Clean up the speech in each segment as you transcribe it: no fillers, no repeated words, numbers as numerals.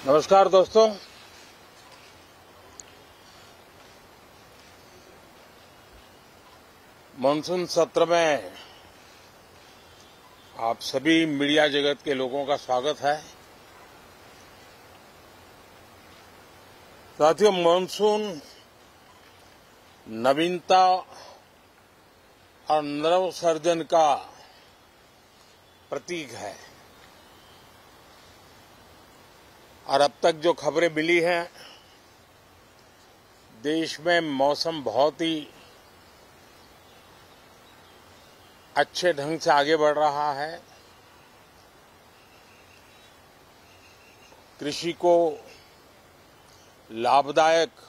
नमस्कार दोस्तों। मानसून सत्र में आप सभी मीडिया जगत के लोगों का स्वागत है। साथियों, मानसून नवीनता और नवसर्जन का प्रतीक है और अब तक जो खबरें मिली हैं, देश में मौसम बहुत ही अच्छे ढंग से आगे बढ़ रहा है। कृषि को लाभदायक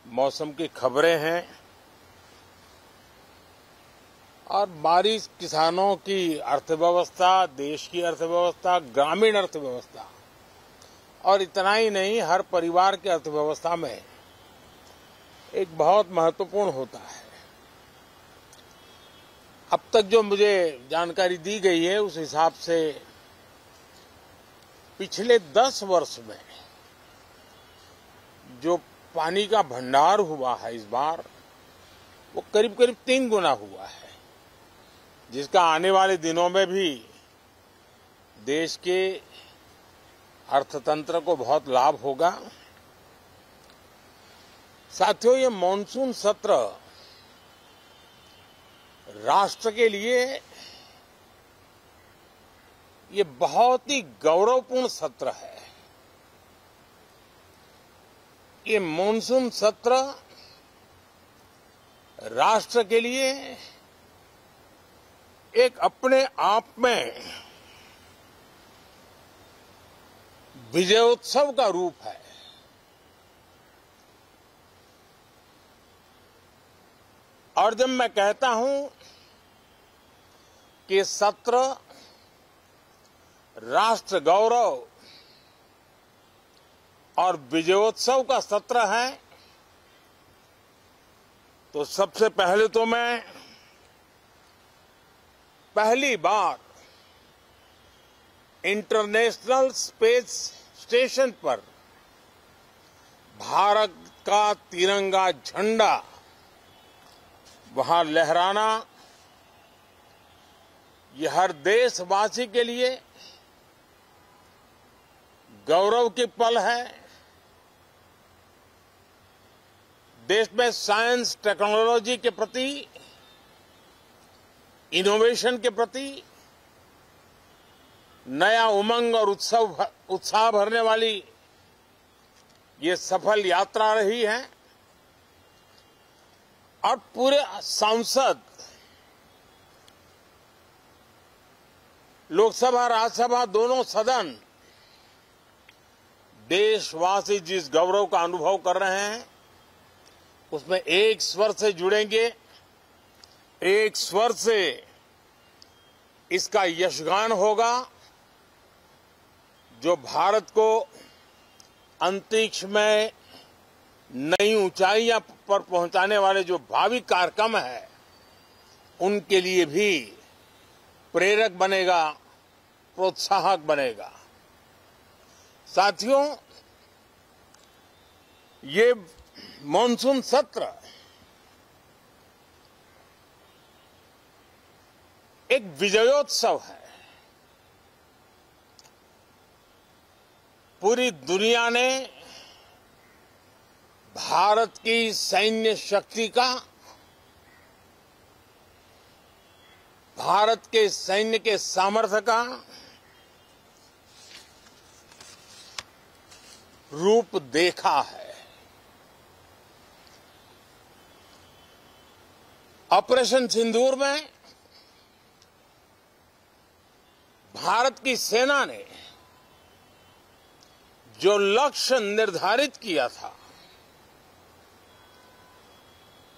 मौसम की खबरें हैं और बारिश किसानों की अर्थव्यवस्था, देश की अर्थव्यवस्था, ग्रामीण अर्थव्यवस्था और इतना ही नहीं, हर परिवार की अर्थव्यवस्था में एक बहुत महत्वपूर्ण होता है। अब तक जो मुझे जानकारी दी गई है उस हिसाब से पिछले 10 वर्ष में जो पानी का भंडार हुआ है इस बार, वो करीब करीब 3 गुना हुआ है, जिसका आने वाले दिनों में भी देश के अर्थतंत्र को बहुत लाभ होगा। साथियों, ये मानसून सत्र राष्ट्र के लिए ये बहुत ही गौरवपूर्ण सत्र है। ये मानसून सत्र राष्ट्र के लिए एक अपने आप में विजयोत्सव का रूप है। और जब मैं कहता हूं कि सत्र राष्ट्र गौरव और विजयोत्सव का सत्र है, तो सबसे पहले तो मैं पहली बार इंटरनेशनल स्पेस स्टेशन पर भारत का तिरंगा झंडा वहां लहराना, यह हर देशवासी के लिए गौरव की पल है। देश में साइंस टेक्नोलॉजी के प्रति, इनोवेशन के प्रति नया उमंग और उत्साह भरने वाली ये सफल यात्रा रही है और पूरे सांसद, लोकसभा राज्यसभा दोनों सदन देशवासी जिस गौरव का अनुभव कर रहे हैं उसमें एक स्वर से जुड़ेंगे, एक स्वर से इसका यशगान होगा। जो भारत को अंतरिक्ष में नई ऊंचाइयां पर पहुंचाने वाले जो भावी कार्यक्रम है, उनके लिए भी प्रेरक बनेगा, प्रोत्साहक बनेगा। साथियों, ये मानसून सत्र एक विजयोत्सव है। पूरी दुनिया ने भारत की सैन्य शक्ति का, भारत के सैन्य के सामर्थ्य का रूप देखा है। ऑपरेशन सिंदूर में भारत की सेना ने जो लक्ष्य निर्धारित किया था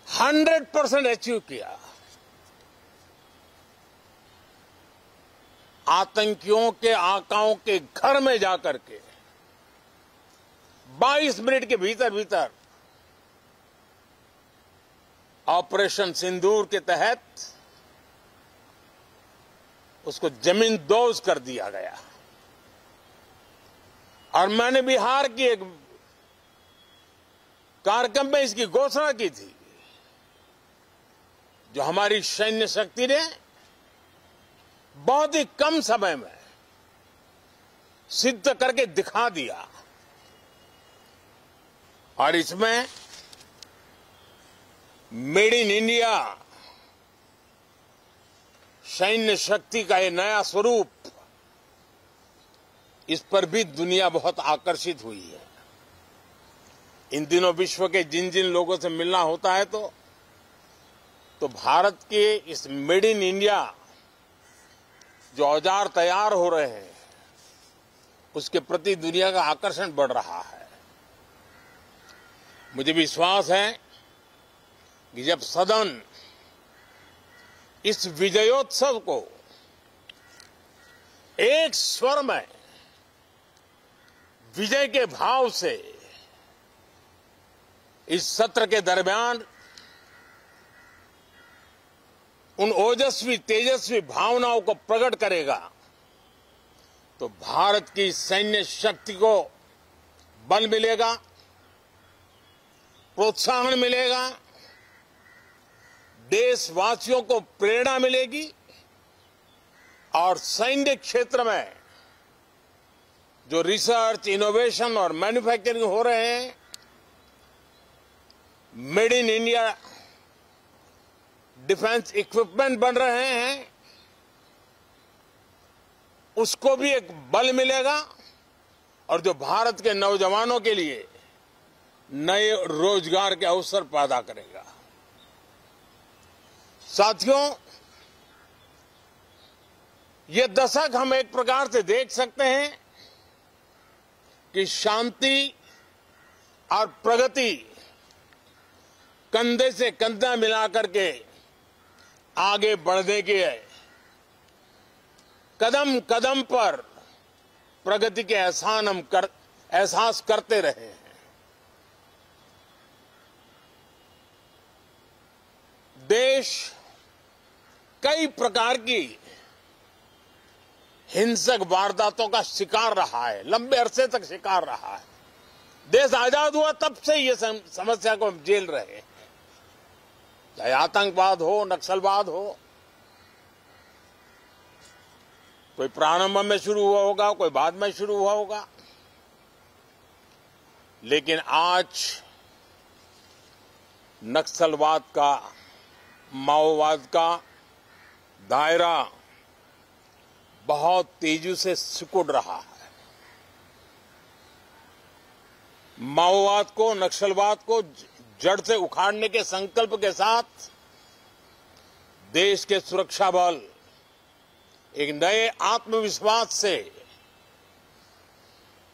100% अचीव किया। आतंकियों के आकाओं के घर में जाकर के 22 मिनट के भीतर भीतर ऑपरेशन सिंदूर के तहत उसको जमींदोज कर दिया गया। और मैंने बिहार की एक कार्यक्रम में इसकी घोषणा की थी, जो हमारी सैन्य शक्ति ने बहुत ही कम समय में सिद्ध करके दिखा दिया। और इसमें मेड इन इंडिया सैन्य शक्ति का ये नया स्वरूप, इस पर भी दुनिया बहुत आकर्षित हुई है। इन दिनों विश्व के जिन जिन लोगों से मिलना होता है तो भारत के इस मेड इन इंडिया जो औजार तैयार हो रहे हैं, उसके प्रति दुनिया का आकर्षण बढ़ रहा है। मुझे विश्वास है कि जब सदन इस विजयोत्सव को एक स्वर में विजय के भाव से इस सत्र के दरमियान उन ओजस्वी तेजस्वी भावनाओं को प्रकट करेगा, तो भारत की सैन्य शक्ति को बल मिलेगा, प्रोत्साहन मिलेगा, देशवासियों को प्रेरणा मिलेगी और सैन्य क्षेत्र में जो रिसर्च, इनोवेशन और मैन्युफैक्चरिंग हो रहे हैं, made in India defence equipment बन रहे हैं, उसको भी एक बल मिलेगा और जो भारत के नौजवानों के लिए नए रोजगार के अवसर पैदा करेगा। साथियों, ये दशक हम एक प्रकार से देख सकते हैं कि शांति और प्रगति कंधे से कंधा मिलाकर के आगे बढ़ने के कदम कदम पर प्रगति के एहसास करते रहे हैं। देश कई प्रकार की हिंसक वारदातों का शिकार रहा है, लंबे अरसे तक शिकार रहा है। देश आजाद हुआ तब से ये समस्या को हम झेल रहे हैं, चाहे आतंकवाद हो, नक्सलवाद हो। कोई प्रारंभ में शुरू हुआ होगा, कोई बाद में शुरू हुआ होगा, लेकिन आज नक्सलवाद का, माओवाद का दायरा बहुत तेजी से सिकुड़ रहा है। माओवाद को, नक्सलवाद को जड़ से उखाड़ने के संकल्प के साथ देश के सुरक्षा बल एक नए आत्मविश्वास से,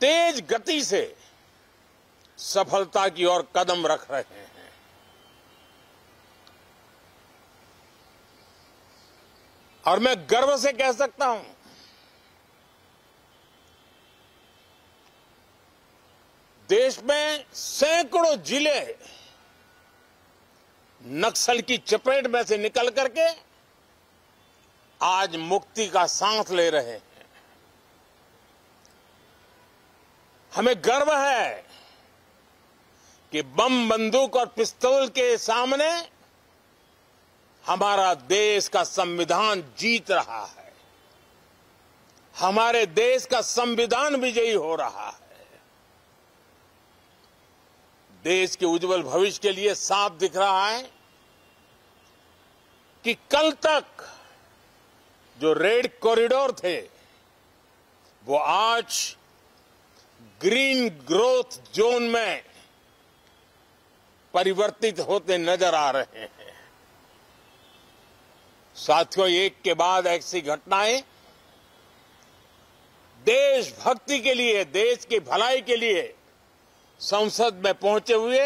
तेज गति से सफलता की ओर कदम रख रहे हैं। और मैं गर्व से कह सकता हूं, देश में सैकड़ों जिले नक्सल की चपेट में से निकल करके आज मुक्ति का सांस ले रहे हैं। हमें गर्व है कि बम, बंदूक और पिस्तौल के सामने हमारा देश का संविधान जीत रहा है, हमारे देश का संविधान विजयी हो रहा है। देश के उज्जवल भविष्य के लिए साफ दिख रहा है कि कल तक जो रेड कॉरिडोर थे, वो आज ग्रीन ग्रोथ जोन में परिवर्तित होते नजर आ रहे हैं। साथियों, एक के बाद ऐसी घटनाएं देशभक्ति के लिए, देश की भलाई के लिए संसद में पहुंचे हुए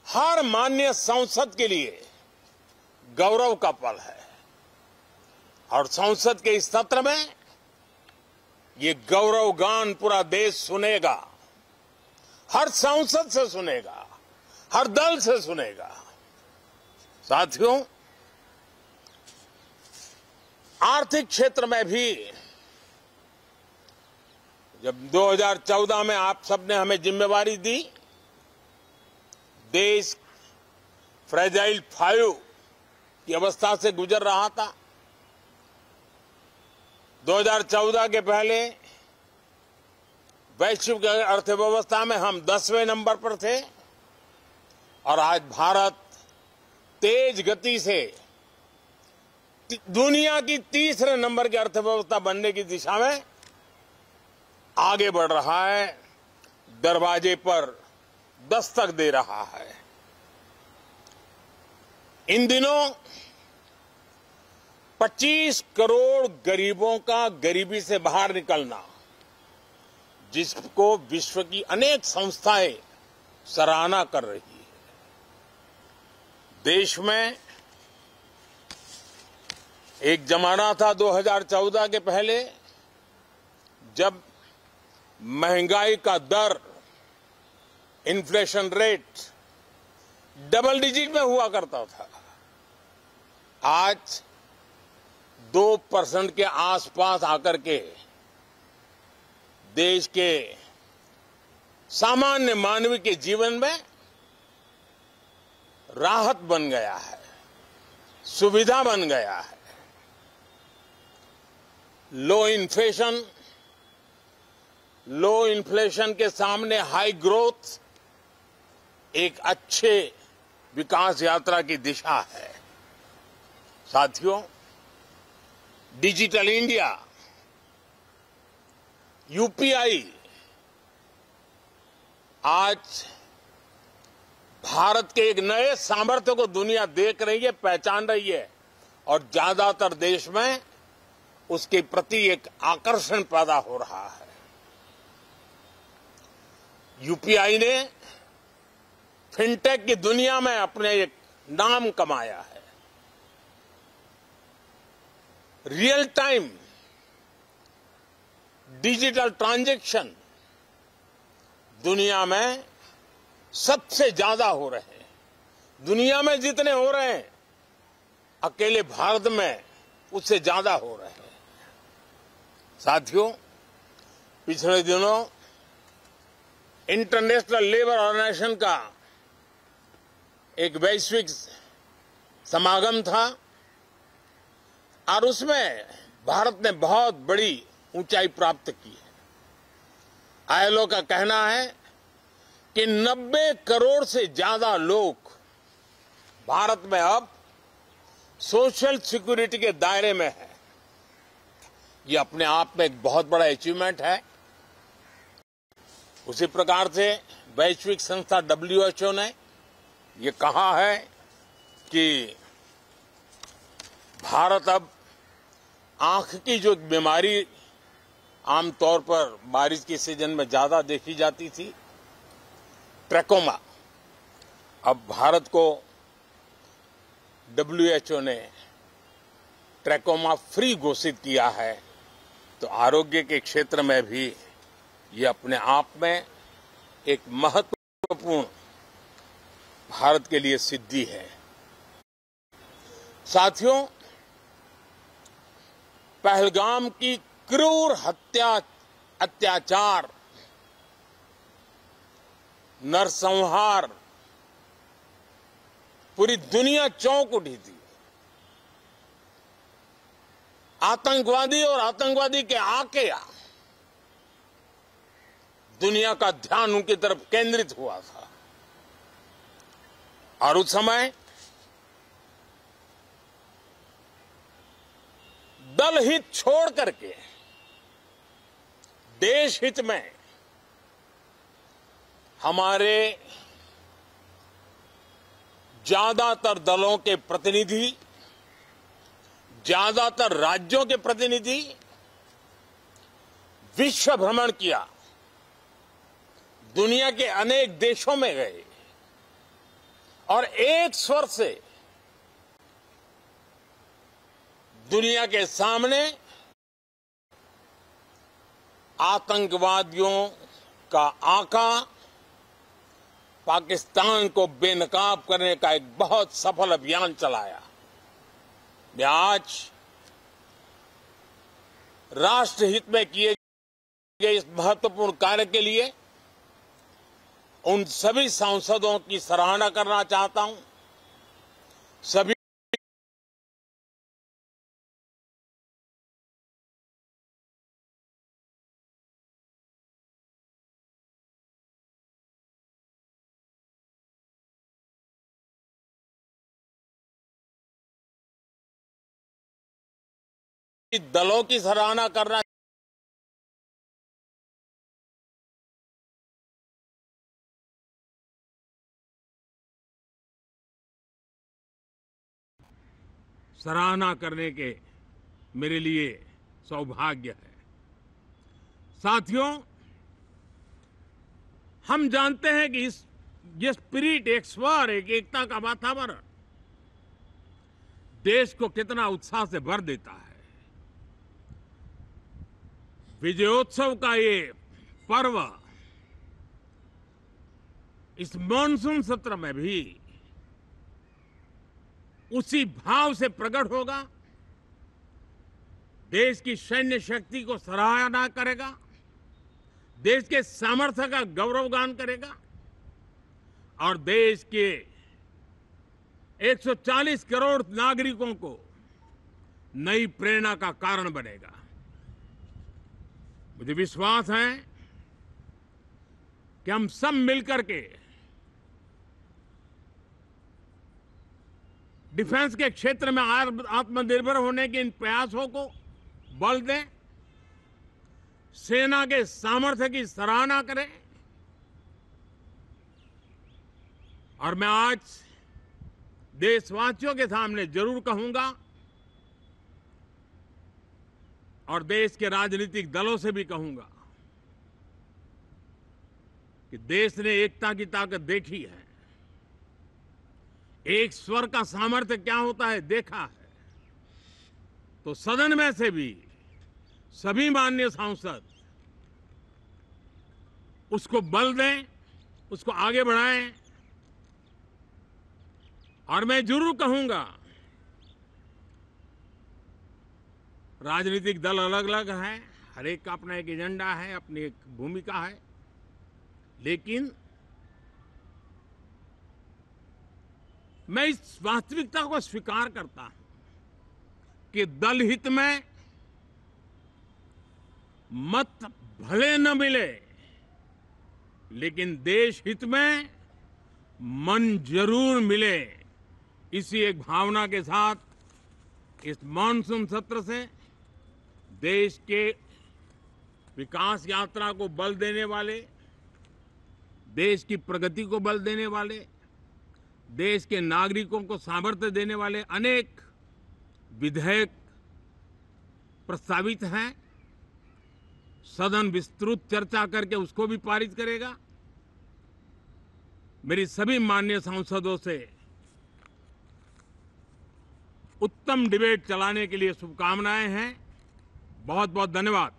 हर माननीय सांसद के लिए गौरव का पल है। और संसद के इस सत्र में ये गौरव गान पूरा देश सुनेगा, हर सांसद से सुनेगा, हर दल से सुनेगा। साथियों, आर्थिक क्षेत्र में भी जब 2014 में आप सबने हमें जिम्मेवारी दी, देश फ्रेजाइल 5 की अवस्था से गुजर रहा था। 2014 के पहले वैश्विक अर्थव्यवस्था में हम 10वें नंबर पर थे और आज भारत तेज गति से दुनिया की तीसरे नंबर की अर्थव्यवस्था बनने की दिशा में आगे बढ़ रहा है, दरवाजे पर दस्तक दे रहा है। इन दिनों 25 करोड़ गरीबों का गरीबी से बाहर निकलना, जिसको विश्व की अनेक संस्थाएं सराहना कर रही है। देश में एक जमाना था 2014 के पहले, जब महंगाई का दर, इन्फ्लेशन रेट डबल डिजिट में हुआ करता था। आज 2% के आसपास आकर के देश के सामान्य मानव के जीवन में राहत बन गया है, सुविधा बन गया है। लो इन्फ्लेशन के सामने हाई ग्रोथ एक अच्छे विकास यात्रा की दिशा है। साथियों, डिजिटल इंडिया, यूपीआई आज भारत के एक नए सामर्थ्य को दुनिया देख रही है, पहचान रही है और ज्यादातर देश में उसके प्रति एक आकर्षण पैदा हो रहा है। यूपीआई ने फिनटेक की दुनिया में अपने एक नाम कमाया है। रियल टाइम डिजिटल ट्रांजैक्शन दुनिया में सबसे ज्यादा हो रहे हैं। दुनिया में जितने हो रहे हैं, अकेले भारत में उससे ज्यादा हो रहे हैं। साथियों, पिछले दिनों इंटरनेशनल लेबर ऑर्गेनाइजेशन का एक वैश्विक समागम था और उसमें भारत ने बहुत बड़ी ऊंचाई प्राप्त की है। आईएलओ का कहना है कि 90 करोड़ से ज्यादा लोग भारत में अब सोशल सिक्योरिटी के दायरे में है। ये अपने आप में एक बहुत बड़ा अचीवमेंट है। उसी प्रकार से वैश्विक संस्था WHO ने ये कहा है कि भारत अब आंख की जो बीमारी आमतौर पर बारिश के सीजन में ज्यादा देखी जाती थी, ट्रैकोमा, अब भारत को WHO ने ट्रैकोमा फ्री घोषित किया है। तो आरोग्य के क्षेत्र में भी ये अपने आप में एक महत्वपूर्ण भारत के लिए सिद्धि है। साथियों, पहलगाम की क्रूर अत्याचार, नरसंहार पूरी दुनिया चौंक उठी थी। आतंकवादी और आतंकवादी के आके दुनिया का ध्यान उनकी तरफ केंद्रित हुआ था और उस समय दल हित छोड़ करके देश हित में हमारे ज्यादातर दलों के प्रतिनिधि, ज्यादातर राज्यों के प्रतिनिधि विश्व भ्रमण किया, दुनिया के अनेक देशों में गए और एक स्वर से दुनिया के सामने आतंकवादियों का आका पाकिस्तान को बेनकाब करने का एक बहुत सफल अभियान चलाया। मैं आज राष्ट्रहित में किए के इस महत्वपूर्ण कार्य के लिए उन सभी सांसदों की सराहना करना चाहता हूं। सभी दलों की सराहना करना सराहना करने के मेरे लिए सौभाग्य है। साथियों, हम जानते हैं कि ये स्पिरिट, एक स्वर, एक एकता का वातावरण देश को कितना उत्साह से भर देता है। विजयोत्सव का ये पर्व इस मॉनसून सत्र में भी उसी भाव से प्रकट होगा। देश की सैन्य शक्ति को सराहना करेगा, देश के सामर्थ्य का गौरवगान करेगा और देश के 140 करोड़ नागरिकों को नई प्रेरणा का कारण बनेगा। मुझे विश्वास है कि हम सब मिलकर के डिफेंस के क्षेत्र में आत्मनिर्भर होने के इन प्रयासों को बल दें, सेना के सामर्थ्य की सराहना करें। और मैं आज देशवासियों के सामने जरूर कहूंगा और देश के राजनीतिक दलों से भी कहूंगा कि देश ने एकता की ताकत देखी है, एक स्वर का सामर्थ्य क्या होता है देखा है। तो सदन में से भी सभी माननीय सांसद उसको बल दें, उसको आगे बढ़ाएं। और मैं जरूर कहूंगा, राजनीतिक दल अलग अलग हैं, हर एक का अपना एक एजेंडा है, अपनी एक भूमिका है, लेकिन मैं इस वास्तविकता को स्वीकार करता हूं कि दल हित में मत भले न मिले, लेकिन देश हित में मन जरूर मिले। इसी एक भावना के साथ इस मॉनसून सत्र से देश के विकास यात्रा को बल देने वाले, देश की प्रगति को बल देने वाले, देश के नागरिकों को सामर्थ्य देने वाले अनेक विधेयक प्रस्तावित हैं। सदन विस्तृत चर्चा करके उसको भी पारित करेगा। मेरी सभी माननीय सांसदों से उत्तम डिबेट चलाने के लिए शुभकामनाएं हैं। बहुत बहुत धन्यवाद।